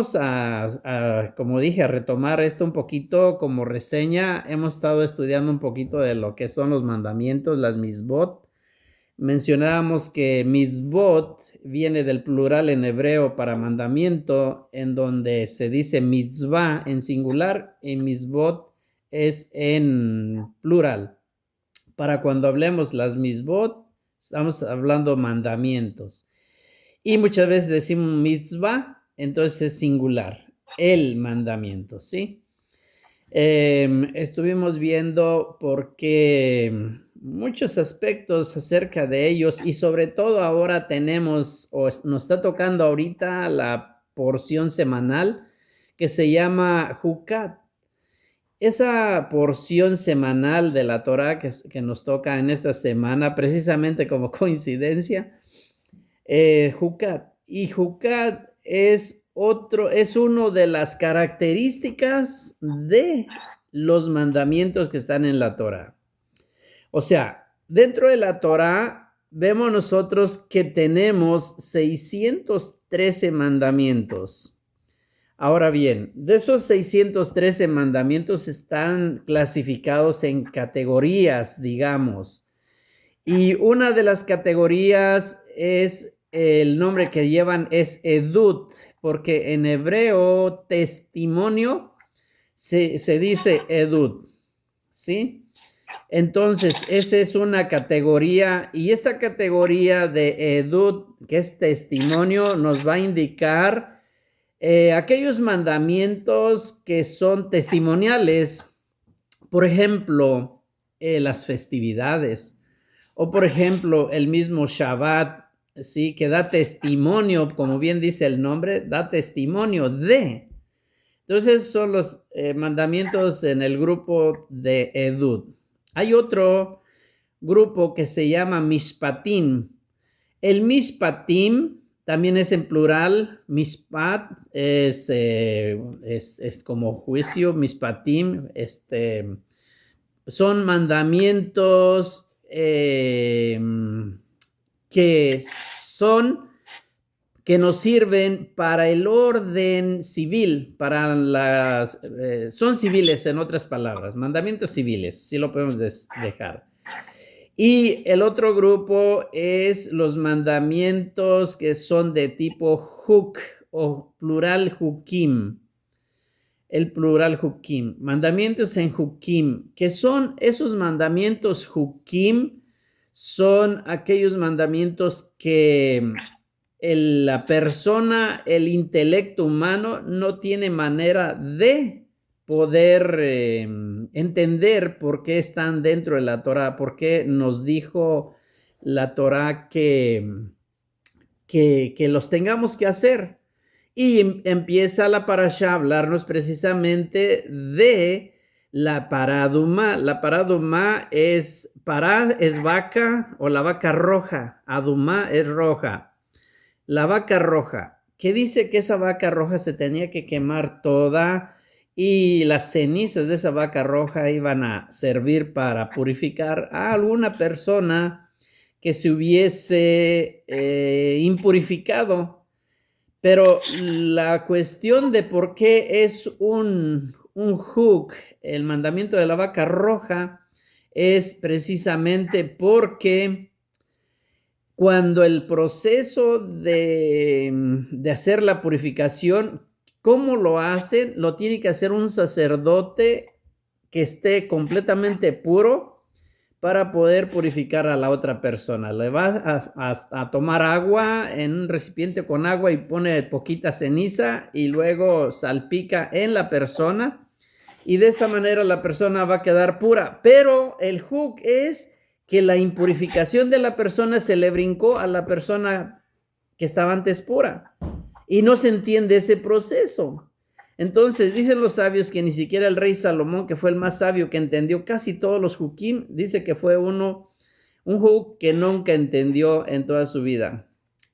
vamos como dije, a retomar esto un poquito como reseña. Hemos estado estudiando un poquito de lo que son los mandamientos, las misbot. Mencionábamos que misbot viene del plural en hebreo para mandamiento, en donde se dice mitzvah en singular y misbot es en plural. Para cuando hablemos las misbot, estamos hablando mandamientos. Y muchas veces decimos mitzvah, entonces es singular, el mandamiento, ¿sí? Estuvimos viendo por qué muchos aspectos acerca de ellos y sobre todo ahora tenemos, nos está tocando ahorita la porción semanal que se llama Jucat. Esa porción semanal de la Torah que nos toca en esta semana, precisamente como coincidencia, Jucat. Y Jucat es uno de las características de los mandamientos que están en la Torah. O sea, dentro de la Torah vemos nosotros que tenemos 613 mandamientos. Ahora bien, de esos 613 mandamientos están clasificados en categorías, digamos. Y una de las categorías es el nombre que llevan es edut, porque en hebreo testimonio se dice edut, ¿sí? Entonces, esa es una categoría y esta categoría de edut, que es testimonio, nos va a indicar aquellos mandamientos que son testimoniales, por ejemplo, las festividades. O por ejemplo, el mismo Shabbat, ¿sí? Que da testimonio, como bien dice el nombre, da testimonio de. Entonces son los mandamientos en el grupo de Edut. Hay otro grupo que se llama Mishpatim. El Mishpatim también es en plural. Mishpat es como juicio. Mishpatim, son mandamientos que nos sirven para el orden civil, son civiles en otras palabras, mandamientos civiles, si lo podemos dejar. Y el otro grupo es los mandamientos que son de tipo juk o plural jukim. El plural jukim, mandamientos en jukim, que son esos mandamientos jukim, son aquellos mandamientos que la persona, el intelecto humano no tiene manera de poder entender por qué están dentro de la Torah, por qué nos dijo la Torah que los tengamos que hacer. Y empieza la parashá a hablarnos precisamente de la paradumá. La paradumá es vaca o la vaca roja. Adumá es roja. La vaca roja, que dice que esa vaca roja se tenía que quemar toda y las cenizas de esa vaca roja iban a servir para purificar a alguna persona que se hubiese impurificado. Pero la cuestión de por qué es un juk, el mandamiento de la vaca roja, es precisamente porque cuando el proceso de hacer la purificación, ¿cómo lo hacen? Lo tiene que hacer un sacerdote que esté completamente puro para poder purificar a la otra persona. Le va a tomar agua en un recipiente con agua y pone poquita ceniza y luego salpica en la persona y de esa manera la persona va a quedar pura. Pero el juk es que la impurificación de la persona se le brincó a la persona que estaba antes pura y no se entiende ese proceso. Entonces dicen los sabios que ni siquiera el rey Salomón, que fue el más sabio, que entendió casi todos los jukim, dice que fue un juk que nunca entendió en toda su vida.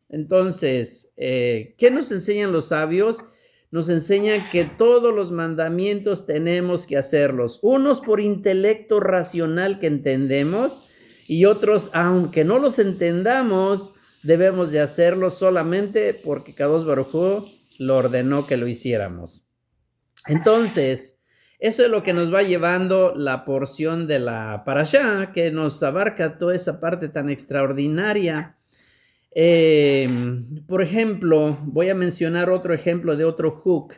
Entonces, ¿qué nos enseñan los sabios? Nos enseñan que todos los mandamientos tenemos que hacerlos, unos por intelecto racional que entendemos y otros, aunque no los entendamos, debemos de hacerlos solamente porque Kadosh Baruj Hu lo ordenó que lo hiciéramos. Entonces, eso es lo que nos va llevando la porción de la parashá, que nos abarca toda esa parte tan extraordinaria. Por ejemplo, voy a mencionar otro ejemplo de otro hook.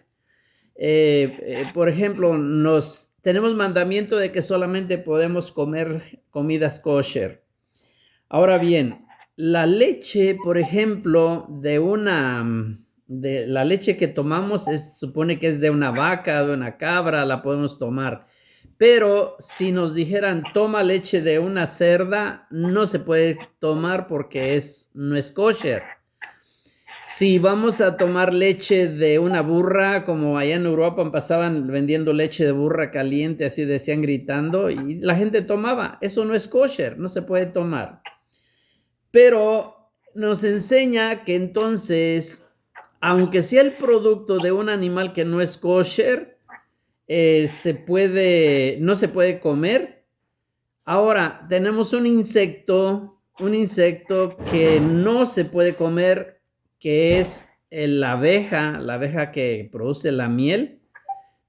Por ejemplo, tenemos mandamiento de que solamente podemos comer comidas kosher. Ahora bien, la leche, por ejemplo, de la leche que tomamos, supone que es de una vaca, de una cabra, la podemos tomar. Pero si nos dijeran, toma leche de una cerda, no se puede tomar porque no es kosher. Si vamos a tomar leche de una burra, como allá en Europa pasaban vendiendo leche de burra caliente, así decían gritando, y la gente tomaba, eso no es kosher, no se puede tomar. Pero nos enseña que entonces, aunque sea el producto de un animal que no es kosher, no se puede comer. Ahora, tenemos un insecto que no se puede comer, que es la abeja que produce la miel.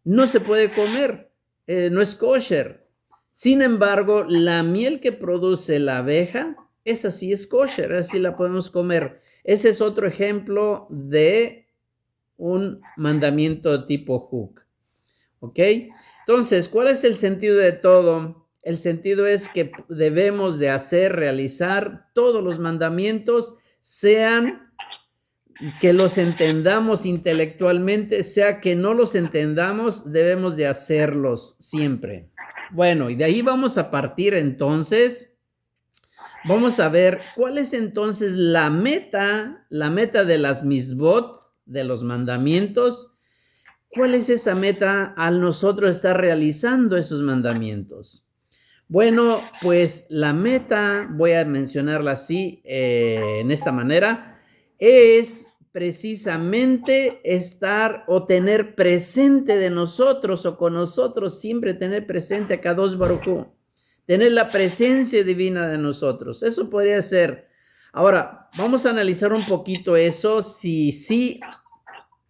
No se puede comer, no es kosher. Sin embargo, la miel que produce la abeja, esa sí es kosher, esa sí la podemos comer. Ese es otro ejemplo de un mandamiento tipo hook. ¿Ok? Entonces, ¿cuál es el sentido de todo? El sentido es que debemos de realizar todos los mandamientos, sean que los entendamos intelectualmente, sea que no los entendamos, debemos de hacerlos siempre. Bueno, y de ahí vamos a partir entonces. Vamos a ver cuál es entonces la meta de las misbot, de los mandamientos. ¿Cuál es esa meta al nosotros estar realizando esos mandamientos? Bueno, pues la meta, voy a mencionarla así, en esta manera, es precisamente estar o tener presente de nosotros o con nosotros, siempre tener presente a Kadosh Baruj Hu, tener la presencia divina de nosotros. Eso podría ser. Ahora, vamos a analizar un poquito eso, si sí,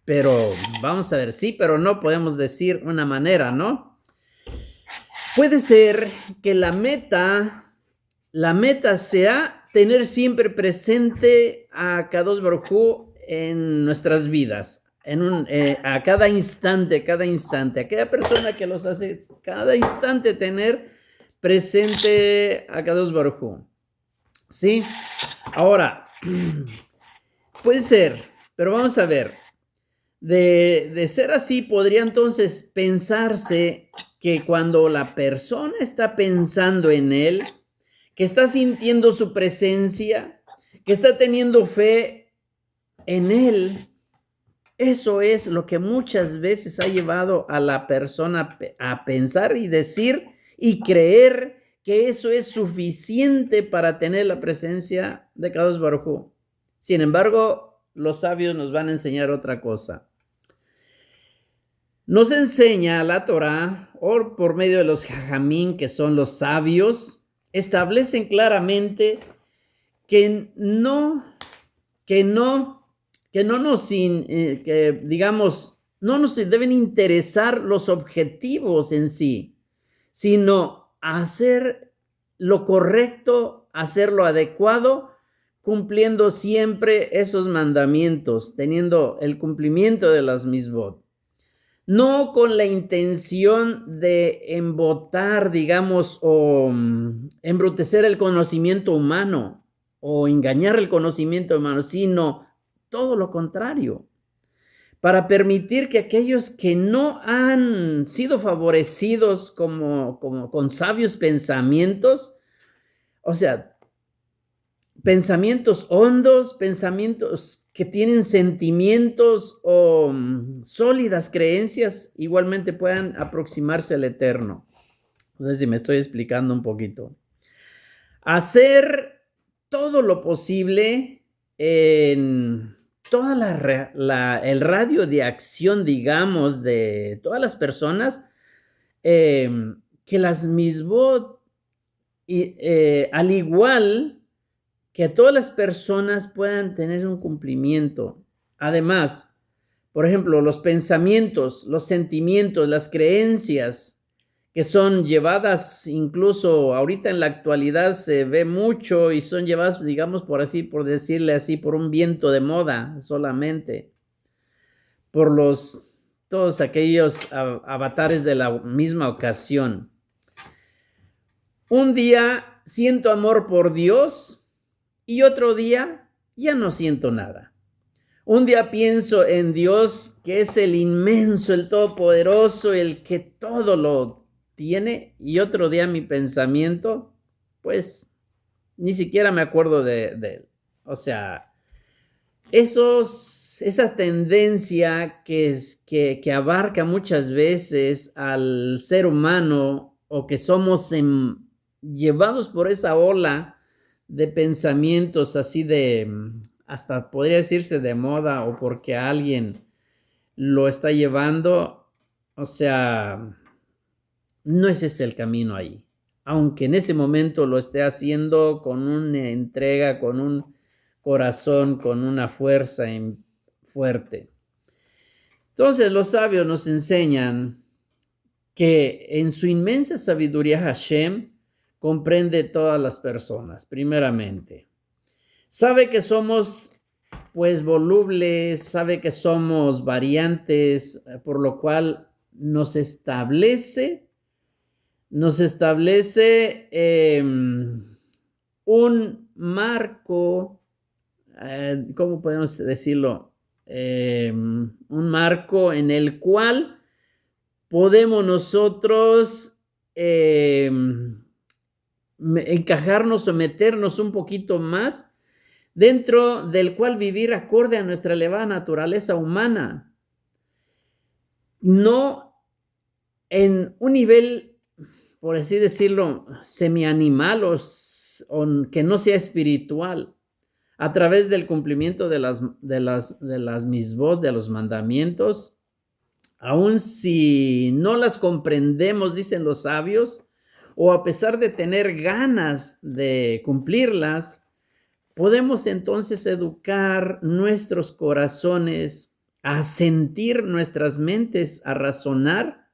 pero vamos a ver, sí, pero no podemos decir una manera, ¿no? Puede ser que la meta sea tener siempre presente a Kadosh Baruj Hu en nuestras vidas, a cada instante, aquella persona que los hace, cada instante tener presente a Kadosh Baruj Hu. ¿Sí? Ahora, puede ser, pero vamos a ver. De ser así, podría entonces pensarse que cuando la persona está pensando en él, que está sintiendo su presencia, que está teniendo fe en él, eso es lo que muchas veces ha llevado a la persona a pensar y decir y creer que eso es suficiente para tener la presencia de Kadosh Baruj Hu. Sin embargo, los sabios nos van a enseñar otra cosa. Nos enseña la Torá, o por medio de los jajamín, que son los sabios, establecen claramente que no nos deben interesar los objetivos en sí, sino hacer lo correcto, hacer lo adecuado, cumpliendo siempre esos mandamientos, teniendo el cumplimiento de las misbot. No con la intención de embotar, digamos, o embrutecer el conocimiento humano o engañar el conocimiento humano, sino todo lo contrario, para permitir que aquellos que no han sido favorecidos con sabios pensamientos, o sea, pensamientos hondos, pensamientos que tienen sentimientos o sólidas creencias, igualmente puedan aproximarse al Eterno. No sé si me estoy explicando un poquito. Hacer todo lo posible en toda el radio de acción, digamos, de todas las personas, que las misbot, al igual que todas las personas puedan tener un cumplimiento. Además, Por ejemplo, los pensamientos, los sentimientos, las creencias que son llevadas, incluso ahorita en la actualidad se ve mucho y son llevadas, digamos, por así, por decirle así, por un viento de moda solamente, por todos aquellos avatares de la misma ocasión. Un día siento amor por Dios y otro día ya no siento nada. Un día pienso en Dios, que es el inmenso, el todopoderoso, el que todo lo tiene, y otro día mi pensamiento, pues ni siquiera me acuerdo de él. O sea, esa tendencia que abarca muchas veces al ser humano, o que somos llevados por esa ola de pensamientos así hasta podría decirse de moda, o porque alguien lo está llevando. O sea, no ese es el camino ahí. Aunque en ese momento lo esté haciendo con una entrega, con un corazón, con una fuerza fuerte. Entonces los sabios nos enseñan que en su inmensa sabiduría Hashem comprende todas las personas, primeramente. Sabe que somos pues volubles, sabe que somos variantes, por lo cual nos establece un marco, ¿cómo podemos decirlo? Un marco en el cual podemos nosotros encajarnos o meternos un poquito más, dentro del cual vivir acorde a nuestra elevada naturaleza humana. No en un nivel, por así decirlo, semi-animal o que no sea espiritual, a través del cumplimiento de las misbot, de los mandamientos, aun si no las comprendemos, dicen los sabios, o a pesar de tener ganas de cumplirlas, podemos entonces educar nuestros corazones a sentir, nuestras mentes a razonar,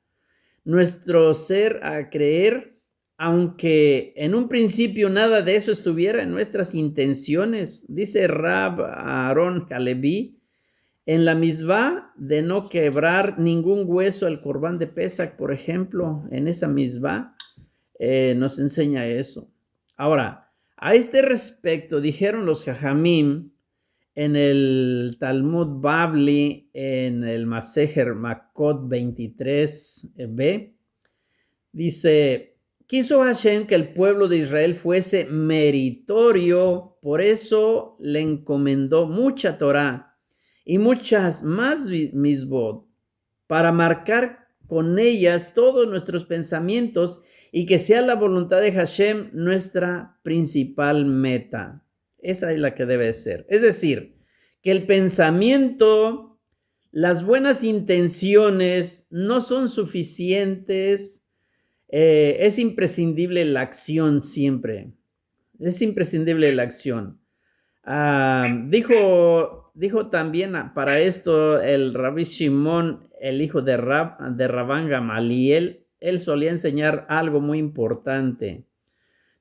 nuestro ser a creer, aunque en un principio nada de eso estuviera en nuestras intenciones. Dice Rab Aaron Halevi en la misbah de no quebrar ningún hueso al Corbán de Pesach, por ejemplo, en esa misbah nos enseña eso. Ahora, a este respecto dijeron los Jajamim en el Talmud Bavli, en el Masejer Makot 23b, dice: quiso Hashem que el pueblo de Israel fuese meritorio, por eso le encomendó mucha Torah y muchas más misbot, para marcar con ellas todos nuestros pensamientos y que sea la voluntad de Hashem nuestra principal meta. Esa es la que debe ser. Es decir, que el pensamiento, las buenas intenciones no son suficientes. Es imprescindible la acción siempre. Es imprescindible la acción. Dijo también para esto el Rabbi Shimon, el hijo de Rabban Gamaliel. Él solía enseñar algo muy importante.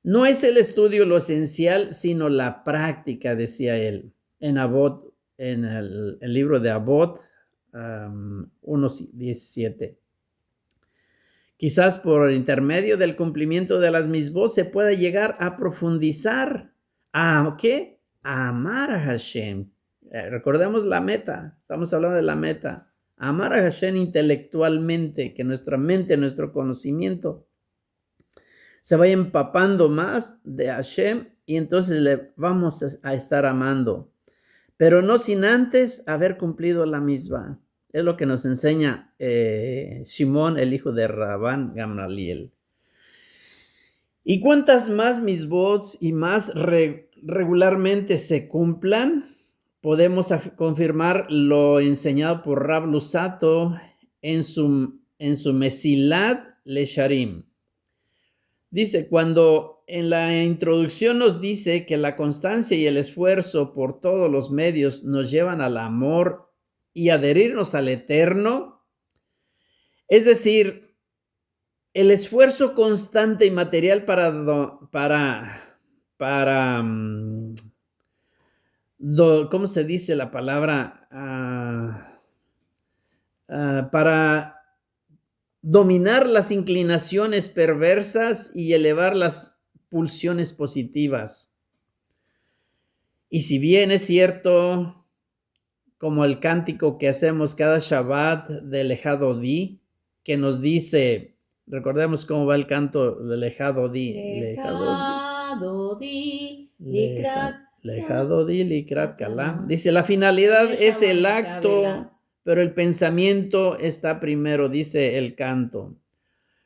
No es el estudio lo esencial, sino la práctica, decía él, en Abot, en el libro de Abot 1:17. Quizás por intermedio del cumplimiento de las misbot se pueda llegar a profundizar. ¿A qué? A amar a Hashem. Recordemos la meta. Estamos hablando de la meta. Amar a Hashem intelectualmente, que nuestra mente, nuestro conocimiento se vaya empapando más de Hashem, y entonces le vamos a estar amando. Pero no sin antes haber cumplido la misma. Es lo que nos enseña Shimon, el hijo de Rabban Gamaliel. Y cuantas más misbots y más regularmente se cumplan, podemos confirmar lo enseñado por Rab Lusato en su Mesilat Lesharim. Dice, cuando en la introducción nos dice que la constancia y el esfuerzo por todos los medios nos llevan al amor y adherirnos al Eterno, es decir, el esfuerzo constante y material para, ¿cómo se dice la palabra? Para dominar las inclinaciones perversas y elevar las pulsiones positivas. Y si bien es cierto, como el cántico que hacemos cada Shabbat de Lejado Di, que nos dice, recordemos cómo va el canto de Lejado Di. Lejado Di, Likrat Lejado Di, Likrat Kala. Dice, la finalidad es el acto, pero el pensamiento está primero, dice el canto.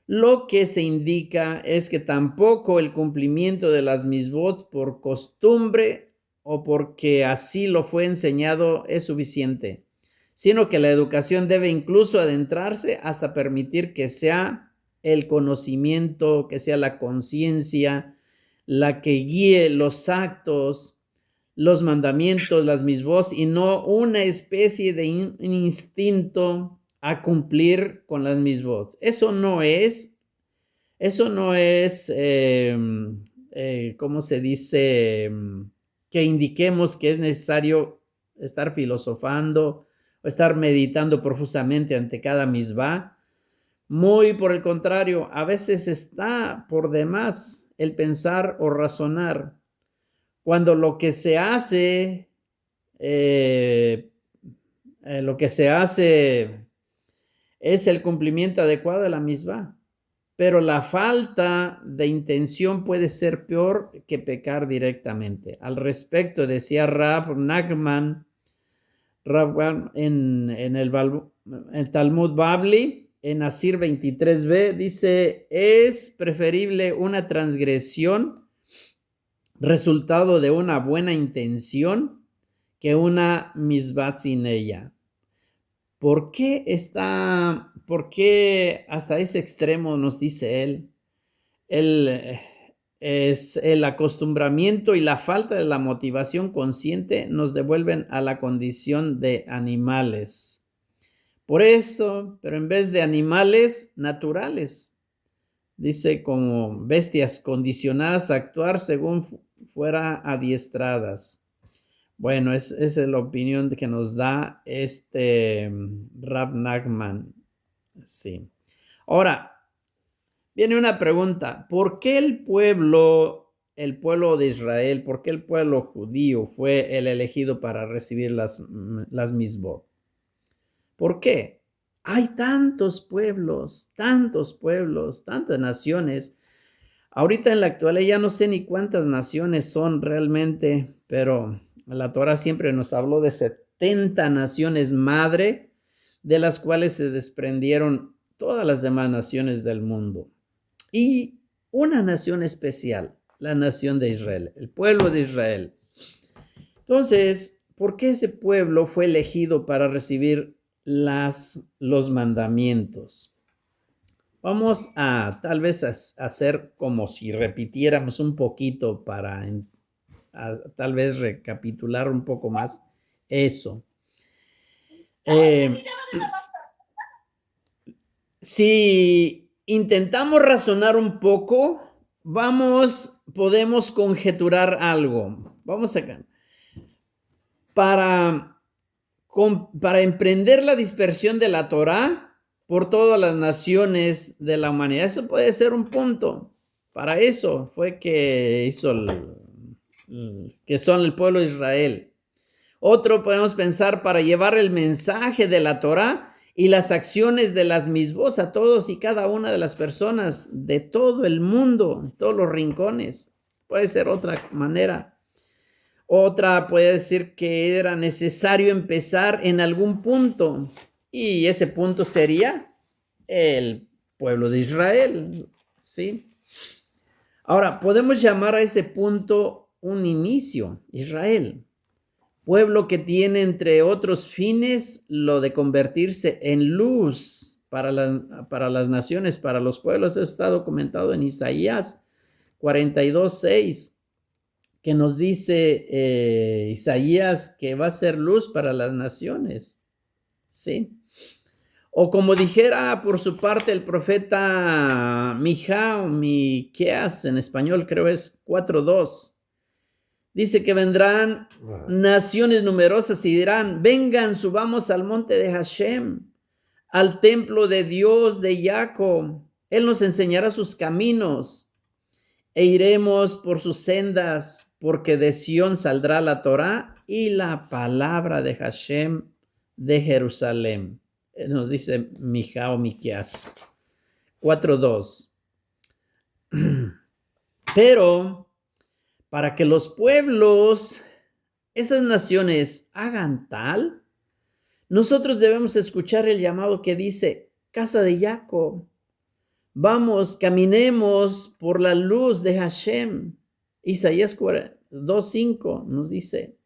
Lo que se indica es que tampoco el cumplimiento de las misbot por costumbre o porque así lo fue enseñado es suficiente, sino que la educación debe incluso adentrarse hasta permitir que sea el conocimiento, que sea la conciencia la que guíe los actos, los mandamientos, las misbos, y no una especie de instinto a cumplir con las misbos. Eso no es, ¿cómo se dice? Que indiquemos que es necesario estar filosofando o estar meditando profusamente ante cada misbah. Muy por el contrario, a veces está por demás el pensar o razonar, cuando lo que se hace, es el cumplimiento adecuado de la misma. Pero la falta de intención puede ser peor que pecar directamente. Al respecto, decía Rav Nachman en el Talmud Babli, en Asir 23b, dice, es preferible una transgresión resultado de una buena intención que una misbat sin ella. ¿Por qué hasta ese extremo nos dice él? Es el acostumbramiento y la falta de la motivación consciente nos devuelven a la condición de animales. Por eso, pero en vez de animales naturales, dice como bestias condicionadas a actuar según fuera adiestradas. Bueno, esa es la opinión que nos da Rav Nachman. Sí. Ahora, viene una pregunta. ¿Por qué el pueblo de Israel, por qué el pueblo judío fue el elegido para recibir las misbot? ¿Por qué? Hay tantos pueblos, tantas naciones. Ahorita en la actualidad ya no sé ni cuántas naciones son realmente, pero la Torah siempre nos habló de 70 naciones madre, de las cuales se desprendieron todas las demás naciones del mundo. Y una nación especial, la nación de Israel, el pueblo de Israel. Entonces, ¿por qué ese pueblo fue elegido para recibir los mandamientos? Vamos a tal vez hacer como si repitiéramos un poquito para tal vez recapitular un poco más eso. Si intentamos razonar un poco, podemos conjeturar algo. Vamos acá. Para emprender la dispersión de la Torá por todas las naciones de la humanidad. Eso puede ser un punto. Para eso fue que hizo que son el pueblo de Israel. Otro podemos pensar para llevar el mensaje de la Torá y las acciones de las misbos a todos y cada una de las personas de todo el mundo, todos los rincones. Puede ser otra manera. Otra puede decir que era necesario empezar en algún punto y ese punto sería el pueblo de Israel, ¿sí? Ahora, podemos llamar a ese punto un inicio, Israel, pueblo que tiene entre otros fines lo de convertirse en luz para las naciones, para los pueblos. Eso está documentado en Isaías 42:6. Que nos dice Isaías que va a ser luz para las naciones. ¿sí? O como dijera por su parte el profeta Miqueas, en español creo es 4:2. Dice que vendrán naciones numerosas y dirán, vengan, subamos al monte de Hashem, al templo de Dios de Jacob. Él nos enseñará sus caminos e iremos por sus sendas, porque de Sión saldrá la Torá y la palabra de Hashem de Jerusalén. Él nos dice Miqueas 4:2. Pero para que los pueblos, esas naciones, hagan tal, nosotros debemos escuchar el llamado que dice, casa de Jacob, vamos, caminemos por la luz de Hashem. Isaías 2:5 nos dice,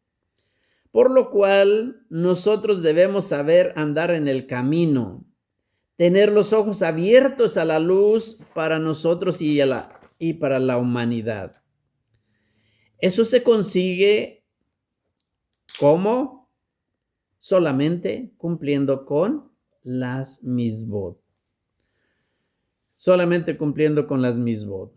por lo cual nosotros debemos saber andar en el camino, tener los ojos abiertos a la luz para nosotros y para la humanidad. Eso se consigue ¿cómo? Solamente cumpliendo con las misbot. Solamente cumpliendo con las misbot.